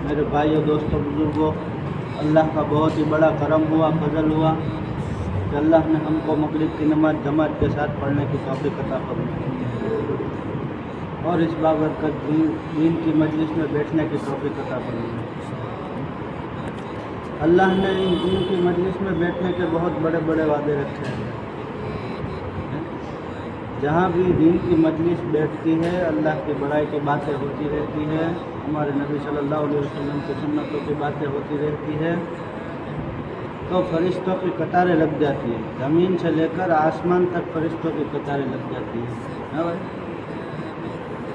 میرے بھائیوں دوستوں بزرگوں، اللہ کا بہت ہی بڑا کرم ہوا، فضل ہوا کہ اللہ نے ہم کو مغرب کی نماز جماعت کے ساتھ پڑھنے کی توفیق عطا فرمائی اور اس بابرکت دین کی مجلس میں بیٹھنے کی توفیق عطا فرمائی۔ اللہ نے ان دین کی مجلس میں بیٹھنے کے بہت بڑے بڑے وعدے رکھے ہیں۔ جہاں بھی دین کی مجلس بیٹھتی ہے اللہ کی بڑائی کی باتیں ہوتی رہتی ہے، ہمارے نبی صلی اللہ علیہ وسلم کی سنتوں کی باتیں ہوتی رہتی ہے، تو فرشتوں کی قطاریں لگ جاتی ہیں، زمین سے لے کر آسمان تک فرشتوں کی قطاریں لگ جاتی ہیں۔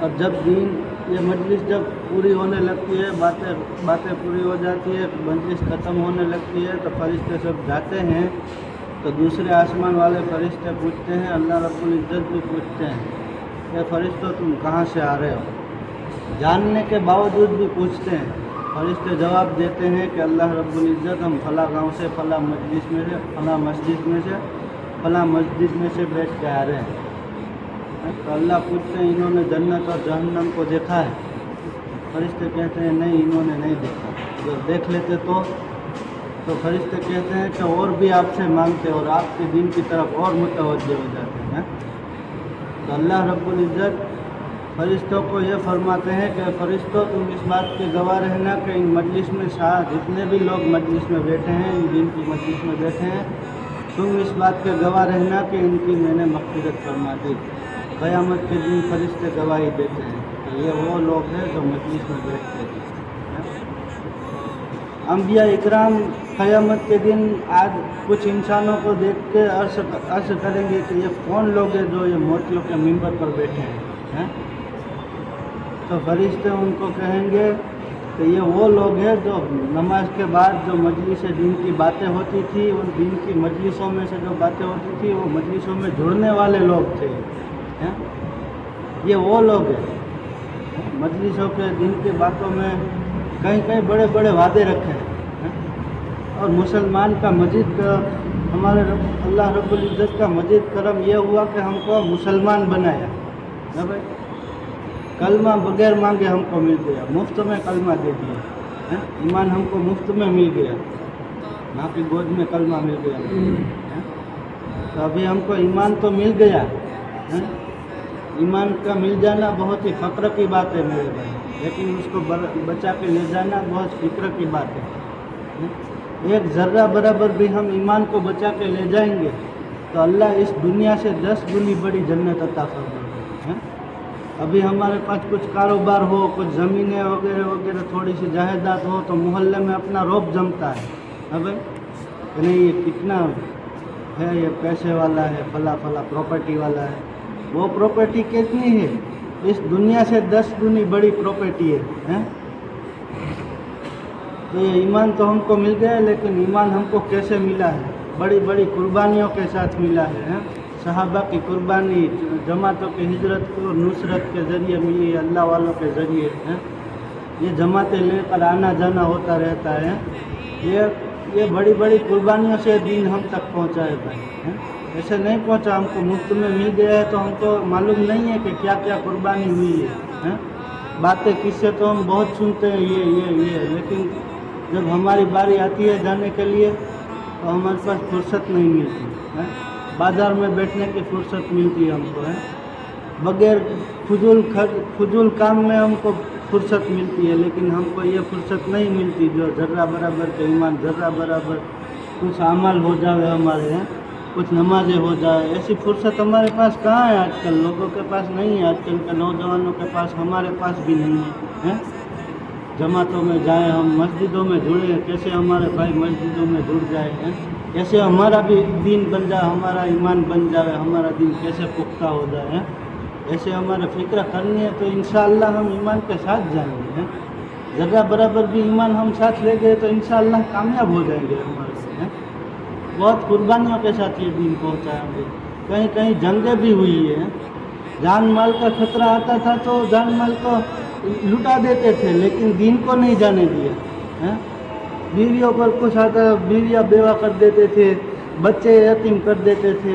اور جب یہ مجلس جب پوری ہونے لگتی ہے، باتیں پوری ہو جاتی ہے، مجلس ختم ہونے لگتی ہے، تو فرشتے سب جاتے ہیں، تو دوسرے آسمان والے فرشتے پوچھتے ہیں، اللہ رب العزت بھی پوچھتے ہیں کہ فرشتوں تم کہاں سے آ رہے ہو؟ جاننے کے باوجود بھی پوچھتے ہیں۔ فرشتے جواب دیتے ہیں کہ اللہ رب العزت ہم فلاں گاؤں سے، فلاں مجلس میں سے، فلاں مسجد میں سے، فلاں مسجد میں سے بیٹھ کے آ رہے ہیں۔ تو اللہ پوچھتے ہیں انہوں نے جنت اور جہنم کو دیکھا ہے؟ فرشتے کہتے ہیں نہیں، انہوں نے نہیں دیکھا۔ اگر دیکھ لیتے تو فرشتے کہتے ہیں کہ اور بھی آپ سے مانگتے اور آپ کے دین کی طرف اور متوجہ ہو جاتے ہیں۔ تو اللہ رب العزت فرشتوں کو یہ فرماتے ہیں کہ فرشتوں تم اس بات کے گواہ رہنا کہ ان مجلس میں جتنے بھی لوگ مجلس میں بیٹھے ہیں، ان دین کی مجلس میں بیٹھے ہیں، تم اس بات کے گواہ رہنا کہ ان کی میں نے مغفرت فرما دی۔ قیامت کے دن فرشتے گواہی دیتے ہیں کہ یہ وہ لوگ ہیں جو مجلس میں بیٹھتے ہیں۔ انبیاء اکرام قیامت کے دن آج کچھ انسانوں کو دیکھ کے عرض کریں گے کہ یہ کون لوگ ہیں جو یہ موتیوں کے منبر پر بیٹھے ہیں؟ تو فرشتے ان کو کہیں گے کہ یہ وہ لوگ ہیں جو نماز کے بعد جو مجلس دین کی باتیں ہوتی تھی، ان دین کی مجلسوں میں سے جو باتیں ہوتی تھی وہ مجلسوں میں جڑنے والے لوگ تھے۔ یہ وہ لوگ ہیں مجلسوں کے دین کی باتوں میں کہیں کہیں بڑے بڑے وعدے رکھے ہیں، اور مسلمان کا مزید ہمارے اللہ رب العزت کا مزید کرم یہ ہوا کہ ہم کو مسلمان بنایا۔ بھائی کلمہ بغیر مانگے ہم کو مل گیا، مفت میں کلمہ دے دیا، ایمان ہم کو مفت میں مل گیا، ماں کی گود میں کلمہ مل گیا۔ تو ابھی ہم کو ایمان تو مل گیا، ایمان کا مل جانا بہت ہی فخر کی بات ہے میرے بھائی، لیکن اس کو بچا کے لے جانا بہت فکر کی بات ہے۔ ایک ذرہ برابر بھی ہم ایمان کو بچا کے لے جائیں گے تو اللہ اس دنیا سے 10 گنی بڑی جنت عطا فرمائے گا۔ ابھی ہمارے پاس کچھ کاروبار ہو، کچھ زمینیں وغیرہ وغیرہ، تھوڑی سی جائیداد ہو تو محلے میں اپنا روب جمتا ہے بھائی کہ نہیں یہ کتنا ہے، یہ پیسے والا ہے، فلاں فلاں پراپرٹی والا ہے۔ وہ پراپرٹی کتنی ہے؟ اس دنیا سے 10 گنی بڑی پراپرٹی ہے۔ تو یہ ایمان تو ہم کو مل گیا، لیکن ایمان ہم کو کیسے ملا ہے؟ بڑی بڑی قربانیوں کے ساتھ ملا ہے۔ صحابہ کی قربانی، جماعتوں کی ہجرت کو نصرت کے ذریعے ملی ہے، اللہ والوں کے ذریعے۔ یہ جماعتیں لے کر آنا جانا ہوتا رہتا ہے۔ یہ بڑی بڑی قربانیوں سے دین ہم تک پہنچا ہے بھائی، ایسے نہیں پہنچا۔ ہم کو مفت میں مل گیا ہے تو ہم کو معلوم نہیں ہے کہ کیا کیا قربانی ہوئی ہے۔ باتیں کس سے تو ہم بہت سنتے ہیں یہ، لیکن جب ہماری باری آتی ہے جانے کے لیے تو ہمارے پاس فرصت نہیں ملتی۔ بازار میں بیٹھنے کی فرصت ملتی ہے ہم کو، بغیر فضول کام میں ہم کو فرصت ملتی ہے، لیکن ہم کو یہ فرصت نہیں ملتی جو ذرہ برابر کے ایمان، ذرہ برابر کچھ عمل ہو جائے ہمارے، کچھ نمازیں ہو جائے، ایسی فرصت ہمارے پاس کہاں ہے؟ آج کل لوگوں کے پاس نہیں ہے، آج کل کے نوجوانوں کے پاس، ہمارے پاس بھی نہیں ہے۔ جماعتوں میں جائیں، ہم مسجدوں میں جڑیں، کیسے ہمارے بھائی مسجدوں میں جڑ جائے، کیسے ہمارا بھی دین بن جائے، ہمارا ایمان بن جائے، ہمارا دین کیسے پختہ ہو جائے، ایسے ہمارا فکر کرنی ہے تو انشاءاللہ ہم ایمان کے ساتھ جائیں گے۔ ذرہ برابر بھی ایمان ہم ساتھ لے گئے تو انشاءاللہ کامیاب ہو جائیں گے ہمارے سے۔ بہت قربانیوں کے ساتھ یہ دین پہنچا ہے۔ کہیں کہیں جنگیں بھی ہوئی ہیں، جان مال کا خطرہ آتا تھا تو جان مال کو لٹا دیتے تھے، لیکن دین کو نہیں جانے دیا۔ بیویوں پر کچھ آتا، بیویاں بیوہ کر دیتے تھے، بچے یتیم کر دیتے تھے،